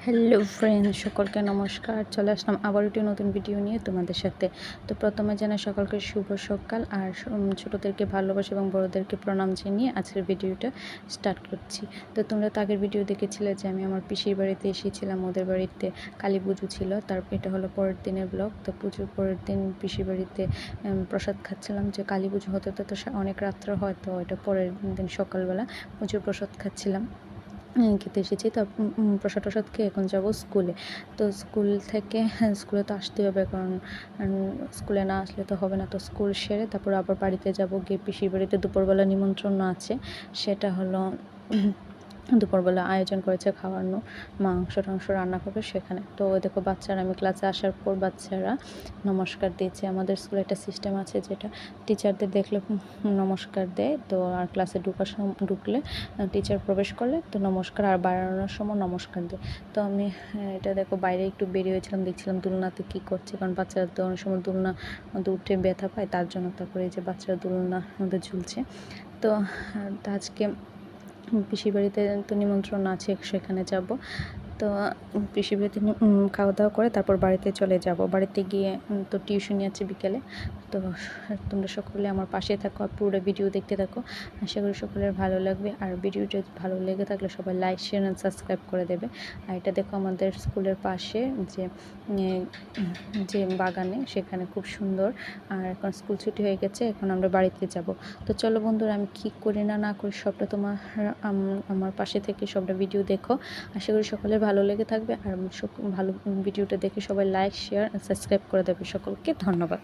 Hello friend, সকলকে নমস্কার। চলে আসলাম আবার একটি নতুন ভিডিও নিয়ে তোমাদের সাথে। তো প্রথমে জানাই সকলকে শুভ সকাল, আর ছোটোদেরকে ভালোবাসা এবং বড়োদেরকে প্রণাম জানিয়ে আজকের ভিডিওটা স্টার্ট করছি। তো তোমরা তো আগের ভিডিও দেখেছিলে যে আমি আমার পিসির বাড়িতে এসেছিলাম, ওদের বাড়িতে কালী পুজো ছিল। তারপর এটা হলো পরের দিনের ব্লগ। তো পুজোর পরের দিন পিসির বাড়িতে প্রসাদ খাচ্ছিলাম। যে কালী পুজো হতে তো অনেক রাত্রে হয়, তো এটা পরের দিন সকালবেলা পুজোর প্রসাদ খাচ্ছিলাম, খেতে এসেছি। তো প্রসাদ খেয়ে এখন যাব স্কুলে। তো স্কুলে তো আসতে হবে, কারণ স্কুলে না আসলে তো হবে না। তো স্কুল সেরে তারপর আবার বাড়িতে যাব, গিয়ে পিসির বাড়িতে দুপুরবেলা নিমন্ত্রণ আছে। সেটা হলো দুপুরবেলা আয়োজন করেছে খাওয়ানো, মাংস টাংস রান্না করবে সেখানে। তো দেখো বাচ্চারা, আমি ক্লাসে আসার পর বাচ্চারা নমস্কার দিয়েছে। আমাদের স্কুলে একটা সিস্টেম আছে যেটা টিচারদের দেখলে নমস্কার দেয়। তো আর ক্লাসে ঢুকলে টিচার প্রবেশ করলে তো নমস্কার, আর বেড়ানোর সময় নমস্কার দেয়। তো আমি এটা দেখো বাইরে একটু বেরিয়েছিলাম, দেখছিলাম দুলনাতে কী করছে, কারণ বাচ্চারা তো অনেক সময় দুলনা উঠে ব্যথা পায়, তার জন্য। তারপরে এই যে বাচ্চারা দুলনার মধ্যে ঝুলছে। তো আজকে পিসির বাড়িতে তো নিমন্ত্রণ আছে, সেখানে যাব। তো পিসির বাড়িতে খাওয়া দাওয়া করে তারপর বাড়িতে চলে যাব। বাড়িতে গিয়ে তো টিউশনি আছে বিকেলে। তো তোমরা সকলে আমার পাশে থাকো, আর পুরো ভিডিও দেখতে থাকো। আশা করি সকলের ভালো লাগবে। আর ভিডিওটা ভালো লেগে থাকলে সবাই লাইক, শেয়ার অ্যান্ড সাবস্ক্রাইব করে দেবে। আর এটা দেখো আমাদের স্কুলের পাশে যে বাগানে, সেখানে খুব সুন্দর। আর এখন স্কুল ছুটি হয়ে গেছে, এখন আমরা বাড়িতে যাব। তো চলো বন্ধুরা, আমি কী করি না করি সবটা তোমার আমার পাশে থেকে সবটা ভিডিও দেখো। আশা করি সকলের ভালো লেগে থাকবে। আর ভালো ভিডিওটা দেখে সবাই লাইক, শেয়ার, সাবস্ক্রাইব করে দেবে। সকলকে ধন্যবাদ।